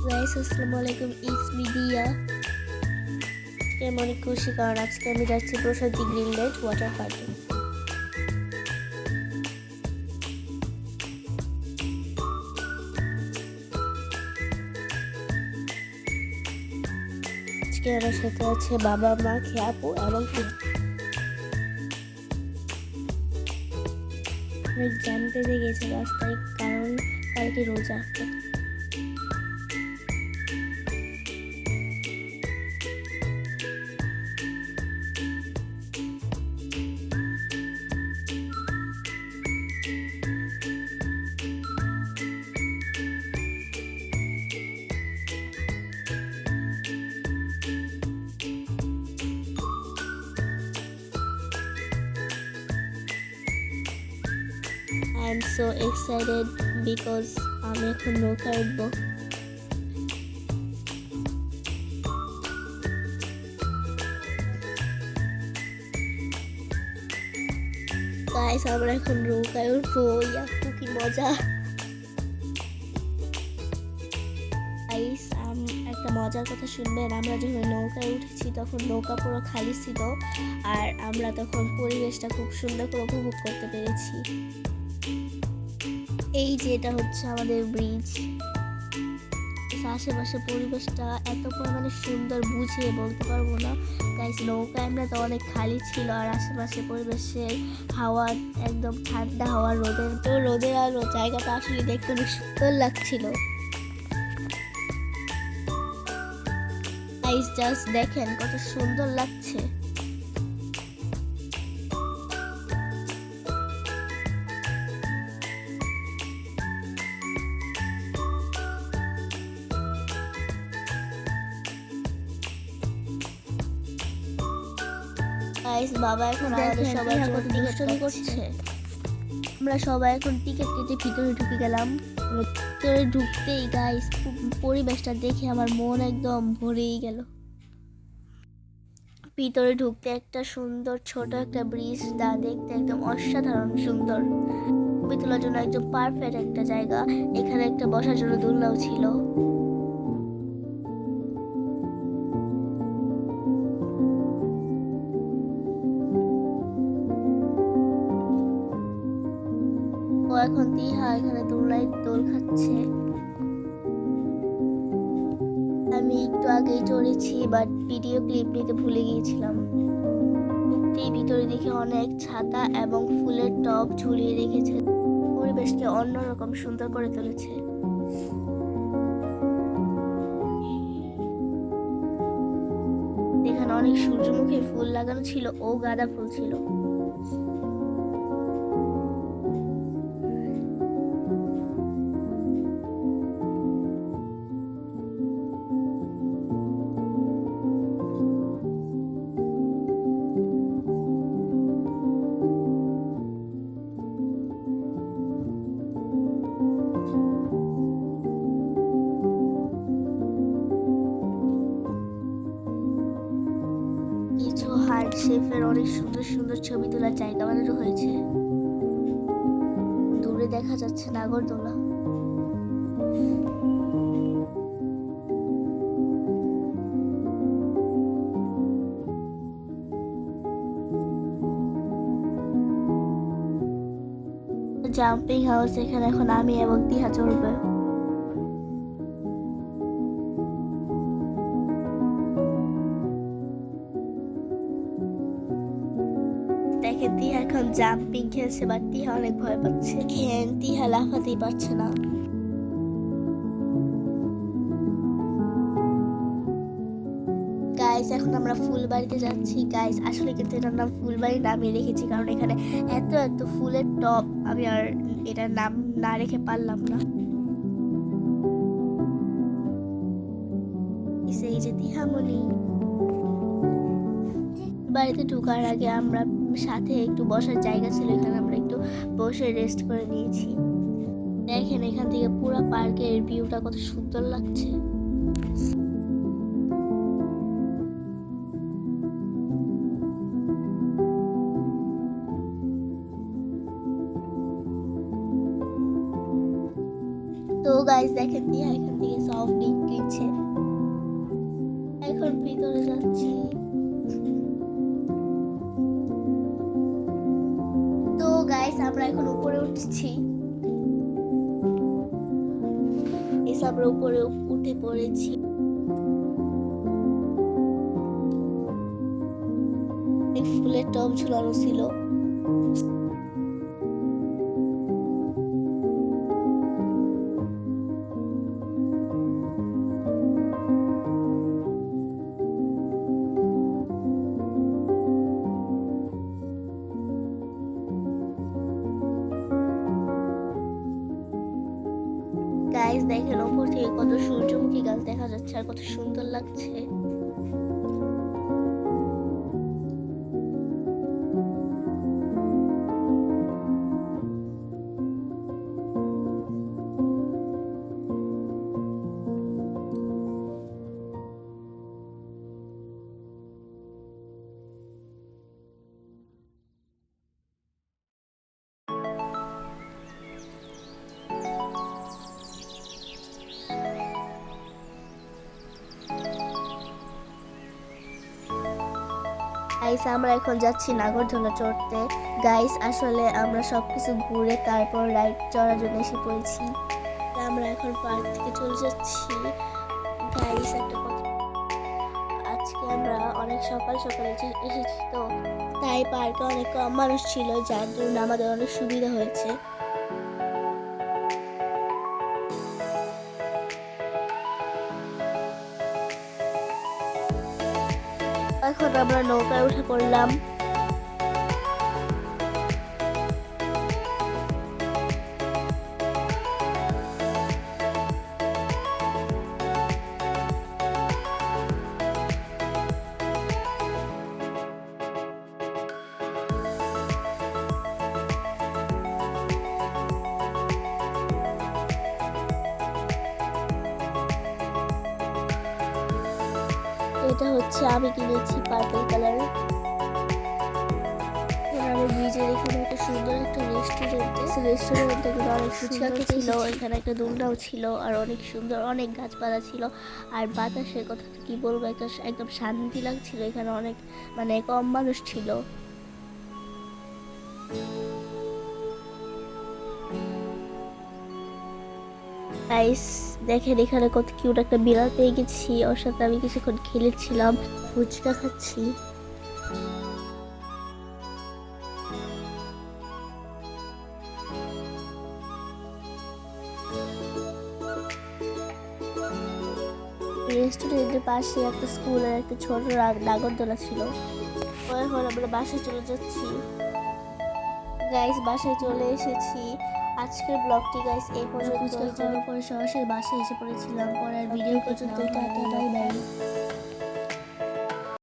Guys আসসালামু আলাইকুম, it's media. আমি অনেক খুশি কারণ আজকে আমি যাচ্ছি প্রসাদী গ্রিন লাইট ওয়াটার পার্কে। আজকে আমার সাথে আছে বাবা, মা, খেয়াপু এবং অনেক জ্যাম পেতে গেছে রাস্তায়, কারণ কালকে রোজা। I am so excited because আমি এখন নৌকা উঠবো। গাইস আমরা এখন নৌকায় উঠবো, ইয়াহু কি মজা। গাইস একটা মজার কথা শুনবেন, আমরা যখন নৌকায় উঠেছি তখন নৌকা পুরো খালি ছিল আর আমরা তখন পরিবেশটা খুব সুন্দর করে উপভোগ করতে পেরেছি। এই যে এটা হচ্ছে আমাদের ব্রিজ। আশেপাশে পরিবেশটা এত পরিমাণে সুন্দর বুঝিয়ে বলতে পারবো না। গাইস নৌকা আমরা তো অনেক খালি ছিল আর আশেপাশে পরিবেশের হাওয়া একদম ঠান্ডা হাওয়া, রোদের আলো, জায়গাটা আসলে দেখতে অনেক সুন্দর লাগছিল। গাইস জাস্ট দেখেন কত সুন্দর লাগছে। গাইস বাবা এখন আমাদের সবাই কত দুষ্টুমি করছে। আমরা সবাই এখন টিকিট কেটে ভিতরে ঢুকে গেলাম। ভিতরে ঢুকতেই গাইস পরিবেশটা দেখে আমার মন একদম ভরেই গেল। ভিতরে ঢুকতে একটা সুন্দর ছোট একটা ব্রিজ, যা দেখতে একদম অসাধারণ সুন্দর। ছবি তোলার জন্য একদম পারফেক্ট একটা জায়গা। এখানে একটা বসার জন্য দোলনাও ছিল। ও এখন তিহা এখানে দোল খাচ্ছে। আমি একটু আগেই চড়েছি, বাট ভিডিও ক্লিপ নিতে ভুলে গিয়েছিলাম। ভিতরে দেখে অনেক ছাতা এবং ফুলের টব ঝুলিয়ে রেখেছে, পরিবেশকে অন্যরকম সুন্দর করে তুলেছে। এখানে অনেক সূর্যমুখী ফুল লাগানো ছিল ও গাঁদা ফুল ছিল। কিছু হার্ট শেপের অনেক সুন্দর সুন্দর ছবি তোলার জায়গা বানানো হয়েছে। দূরে দেখা যাচ্ছে নাগরদোলা। জাম্পিং হাউস, এখানে এখন আমি এবং তিহা চড়বে। দেখেন তিহা এখন জাম্পিং খেলছে, বাট তিহা অনেক ভয় পাচ্ছে। তিহা লাফাতেই পারছে না। গাইস এখন আমরা ফুলবাড়িতে যাচ্ছি। গাইস আসলে কিন্তু এটার নাম ফুলবাড়ি নামিয়ে রেখেছি কারণ এখানে এত এত ফুলের টব, আমি আর এটার নাম না রেখে পারলাম না। এই যে তিহামণি। বাড়িতে ঢোকার আগে আমরা সাথে একটু বসার জায়গা ছিল, এখানে আমরা একটু বসে রেস্ট করে নিয়েছি। দেখেন এখান থেকে পুরো পার্কের ভিউটা কত সুন্দর লাগছে। তো গাইস দেখেন এখান থেকে সফট ড্রিঙ্ক করতেছি। আমরা উপরে উঠে পড়েছি। ফুলের টব ঝুলানো ছিল। গাইস দেখেন উপর থেকে কত সূর্যমুখী গাছ দেখা যাচ্ছে আর কত সুন্দর লাগছে। গাইস আমরা এখন যাচ্ছি নাগরদোলা চড়তে। গাইস আসলে আমরা সবকিছু ঘুরে তারপর রাইড চড়ার জন্য এসে পড়েছি। আমরা এখন পার্ক থেকে চলে যাচ্ছি। গাইস একটা কথা, আজকে আমরা অনেক সকাল সকাল এসেছি, তো তাই পার্কে অনেক কম মানুষ ছিল, যার জন্য আমাদের অনেক সুবিধা হয়েছে। এখন আমরা নৌকায় উঠে পড়লাম। এটা হচ্ছে আমি কিনেছি পার্পল কালার। আমি ব্রিজের এখানে একটা সুন্দর একটা রেস্টুরেন্ট অনেক ফুচকা ছিল, এখানে একটা দোলনাও ছিল আর অনেক সুন্দর অনেক গাছপালা ছিল আর বাতাসের কথা তো কি বলবো, একদম শান্তি লাগছিল। এখানে অনেক মানে কম মানুষ ছিল। গাইস দেখেন এখানে কত কিউট একটা বিড়াল পেয়ে গেছি, ওর সাথে আমি কিছুক্ষণ খেলেছিলাম, ফুচকা খাচ্ছি। রেস্টুরেন্টের পাশে একটা স্কুল আর একটা ছোট নাগরদোলা ছিল। এখন আমরা বাসায় চলে যাচ্ছি। গাইস বাসায় চলে এসেছি। আজকের ব্লগটি গাইস এই পর্যন্ত। পরে সরাসরি বাসায় এসে পড়েছিলাম। পরে আর ভিডিও পর্যন্ত টাটা বাই বাই।